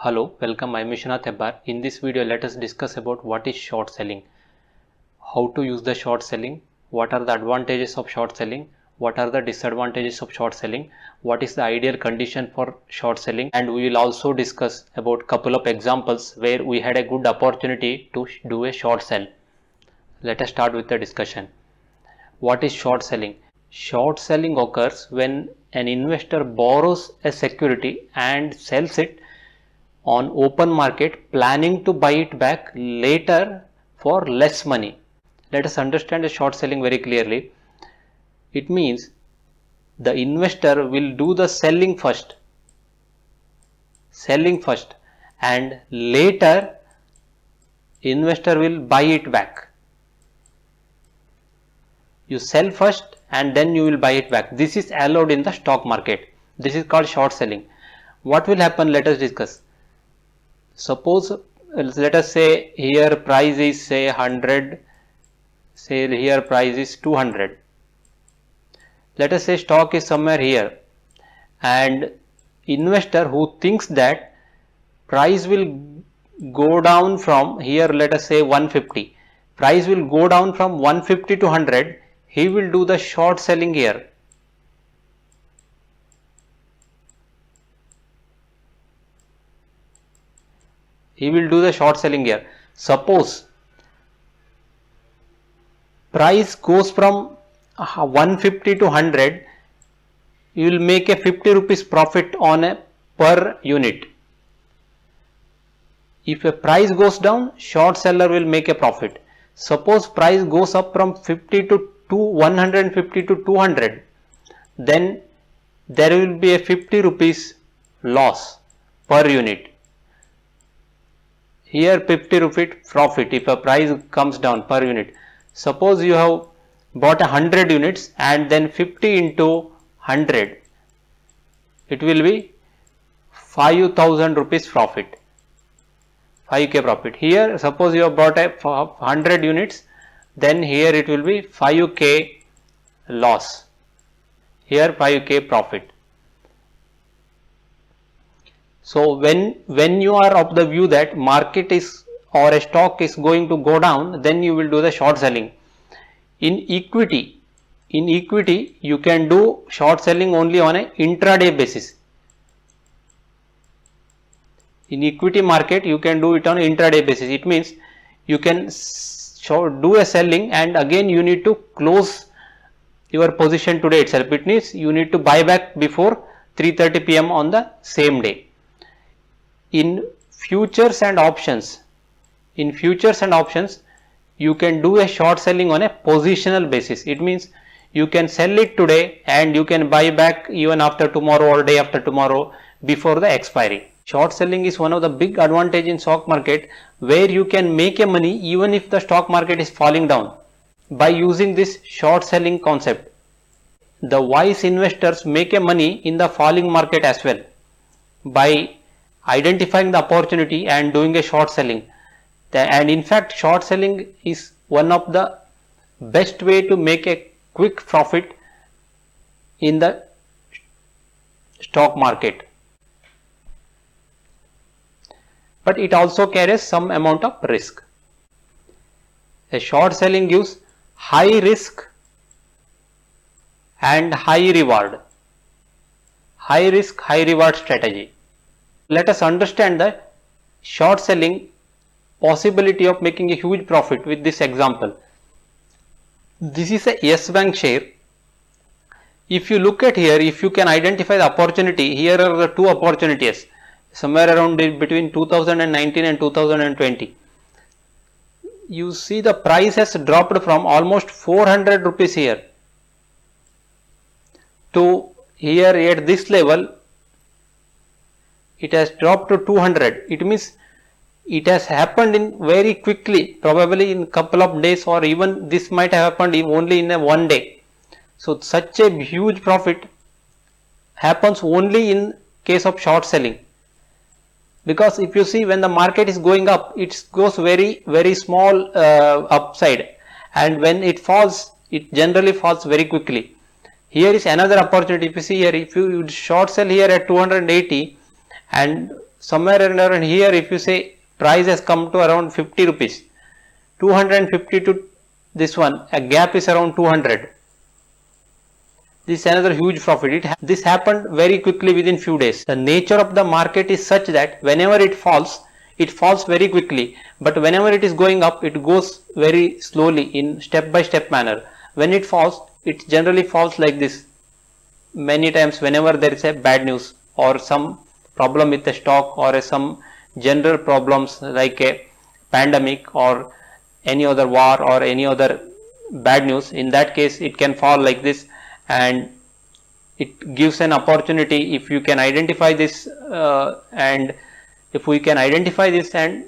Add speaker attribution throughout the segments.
Speaker 1: Hello, welcome. I am Vishwanath Hebbar. In this video, let us discuss about what is short selling, how to use the short selling, what are the advantages of short selling, what are the disadvantages of short selling, what is the ideal condition for short selling, and we will also discuss about couple of examples where we had a good opportunity to do a short sell. Let us start with the discussion. What is short selling? Short selling occurs when an investor borrows a security and sells it on open market, planning to buy it back later for less money. Let us understand the short selling very clearly. It means the investor will do the selling first and later investor will buy it back. You sell first and then you will buy it back. This is allowed in the stock market. This is called short selling. What will happen? Let us discuss. Suppose let us say here price is say 100, say here price is 200. Let us say stock is somewhere here, and investor who thinks that price will go down from here, let us say 150, price will go down from 150 to 100, he will do the short selling here. He will do the short selling here. Suppose price goes from 150 to 100, you will make a 50 rupees profit on a per unit. If a price goes down, short seller will make a profit. Suppose price goes up from 50 to 150 to 200, then there will be a 50 rupees loss per unit. Here 50 rupees profit if a price comes down per unit. Suppose you have bought 100 units and then 50 into 100, it will be 5,000 rupees profit, 5k profit. Here suppose you have bought a 100 units, then here it will be 5k loss, here 5k profit. So when you are of the view that market is or a stock is going to go down, then you will do the short selling. In equity you can do short selling only on a intraday basis. In equity market you can do it on intraday basis. It means you can do a selling and again you need to close your position today itself. It means you need to buy back before 3:30 p.m. on the same day. In futures and options, you can do a short selling on a positional basis. It means you can sell it today and you can buy back even after tomorrow or day after tomorrow before the expiry. Short selling is one of the big advantage in stock market, where you can make a money even if the stock market is falling down by using this short selling concept. The wise investors make a money in the falling market as well by identifying the opportunity and doing a short selling. And in fact, short selling is one of the best way to make a quick profit in the stock market. But it also carries some amount of risk. A short selling gives high risk and high reward. High risk, high reward strategy. Let us understand the short selling possibility of making a huge profit with this example. This is a Yes Bank share. If you look at here, if you can identify the opportunity, here are the two opportunities somewhere around between 2019 and 2020. You see the price has dropped from almost 400 rupees here to here at this level. It has dropped to 200. It means it has happened in very quickly, probably in couple of days, or even this might have happened only in one day. So such a huge profit happens only in case of short selling, because if you see when the market is going up, it goes very small upside, and when it falls, it generally falls very quickly. Here is another opportunity. If you see here, if you short sell here at 280 and somewhere around here, if you say price has come to around 50 rupees, 250 to this one, a gap is around 200. This is another huge profit. This happened very quickly within few days. The nature of the market is such that whenever it falls very quickly, but whenever it is going up, it goes very slowly in step by step manner. When it falls, it generally falls like this. Many times whenever there is a bad news or some problem with the stock or some general problems like a pandemic or any other war or any other bad news, in that case it can fall like this, and it gives an opportunity if you can identify this and if we can identify this and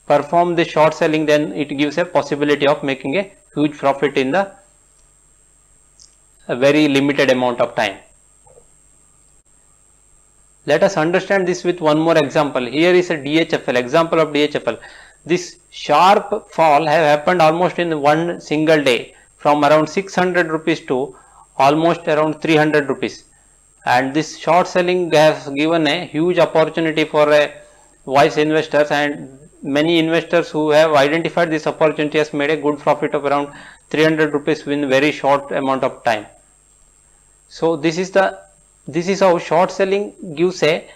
Speaker 1: perform the short selling, then it gives a possibility of making a huge profit in a very limited amount of time. Let us understand this with one more example. Here is a DHFL, example of DHFL. This sharp fall have happened almost in one single day, from around 600 rupees to almost around 300 rupees, and this short selling has given a huge opportunity for wise investors, and many investors who have identified this opportunity has made a good profit of around 300 rupees in very short amount of time. So this is how short selling gives a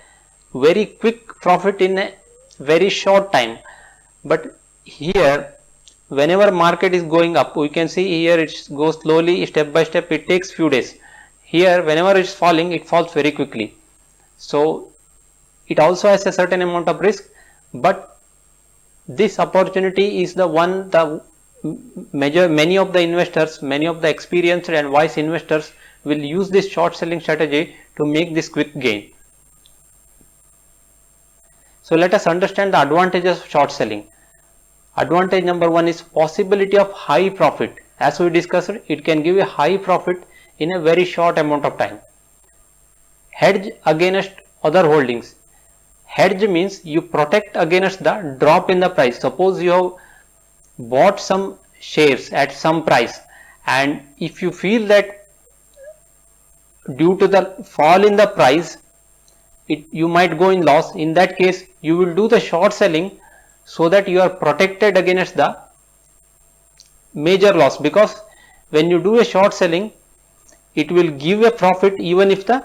Speaker 1: very quick profit in a very short time. But here, whenever market is going up, we can see here it goes slowly, step by step, it takes few days. Here whenever it is falling, it falls very quickly. So it also has a certain amount of risk, but this opportunity is the one many of the investors, many of the experienced and wise investors will use this short selling strategy to make this quick gain. So let us understand the advantages of short selling. Advantage number one is possibility of high profit. As we discussed, it can give a high profit in a very short amount of time. Hedge against other holdings. Hedge means you protect against the drop in the price. Suppose you have bought some shares at some price, and if you feel that due to the fall in the price you might go in loss, in that case you will do the short selling so that you are protected against the major loss, because when you do a short selling it will give a profit even if the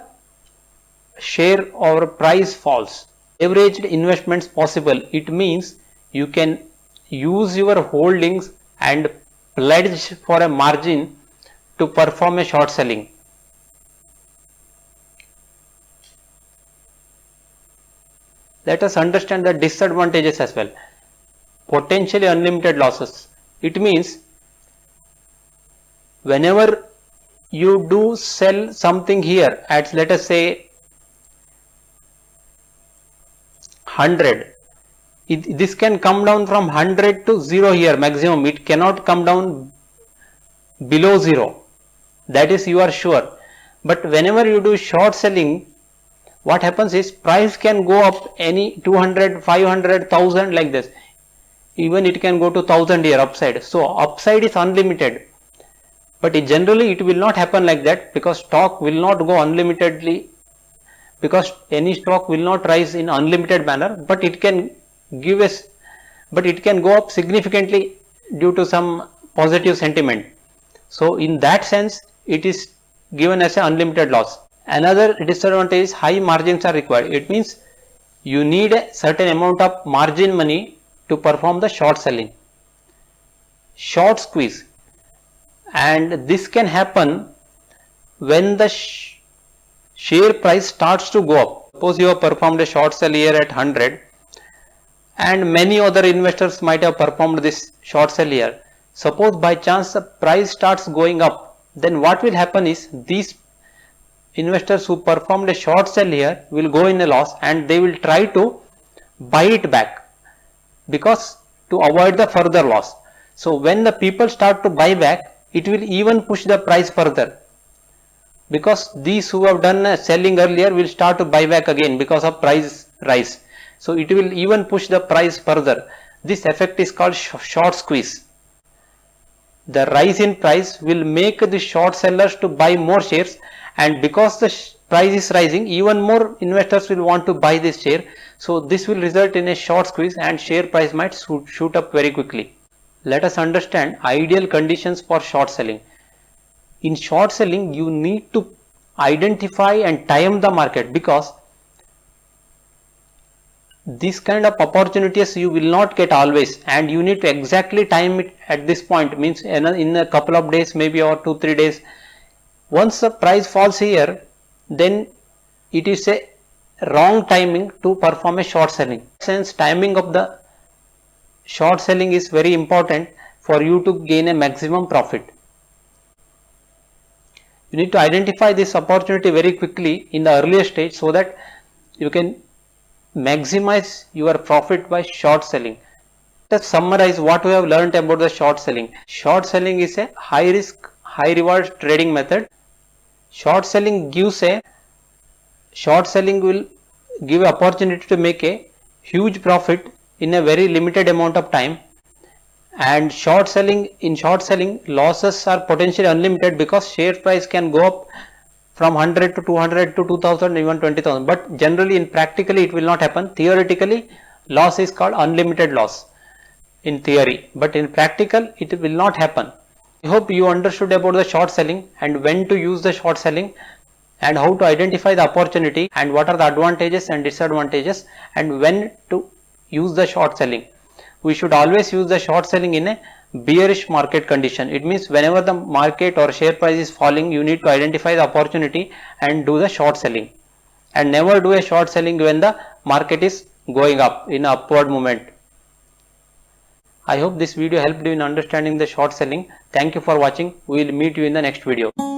Speaker 1: share or price falls. Leveraged investments possible. It means you can use your holdings and pledge for a margin to perform a short selling. Let us understand the disadvantages as well. Potentially unlimited losses. It means whenever you do sell something here at, let us say, 100, this can come down from 100 to 0 here maximum. It cannot come down below 0. That is, you are sure. But whenever you do short selling, what happens is price can go up any 200, 500, 1000 like this. Even it can go to 1000 here upside. So upside is unlimited. But generally it will not happen like that, because stock will not go unlimitedly, because any stock will not rise in unlimited manner, but it can go up significantly due to some positive sentiment. So in that sense it is given as an unlimited loss. Another disadvantage is high margins are required. It means you need a certain amount of margin money to perform the short selling. Short squeeze, and this can happen when the share price starts to go up. Suppose you have performed a short sell here at 100, and many other investors might have performed this short sell here. Suppose by chance the price starts going up, then what will happen is these investors who performed a short sell here will go in a loss, and they will try to buy it back, because to avoid the further loss. So when the people start to buy back, it will even push the price further, because these who have done selling earlier will start to buy back again because of price rise. So it will even push the price further. This effect is called short squeeze. The rise in price will make the short sellers to buy more shares, and because the price is rising, even more investors will want to buy this share. So this will result in a short squeeze and share price might shoot up very quickly. Let us understand ideal conditions for short selling. In short selling, you need to identify and time the market, because this kind of opportunities you will not get always, and you need to exactly time it at this point, means in a couple of days maybe, or 2-3 days. Once the price falls here, then it is a wrong timing to perform a short selling. Since timing of the short selling is very important for you to gain a maximum profit. You need to identify this opportunity very quickly in the earlier stage, so that you can maximize your profit by short selling. Let's summarize what we have learned about the short selling. Short selling is a high risk, high reward trading method. Short selling will give opportunity to make a huge profit in a very limited amount of time. And in short selling, losses are potentially unlimited, because share price can go up from 100 to 200 to 2000, even 20,000. But generally, in practically, it will not happen. Theoretically, loss is called unlimited loss in theory, but in practical, it will not happen. I hope you understood about the short selling and when to use the short selling, and how to identify the opportunity, and what are the advantages and disadvantages, and when to use the short selling. We should always use the short selling in a bearish market condition. It means whenever the market or share price is falling, you need to identify the opportunity and do the short selling, and never do a short selling when the market is going up in upward movement. I hope this video helped you in understanding the short selling. Thank you for watching. We will meet you in the next video.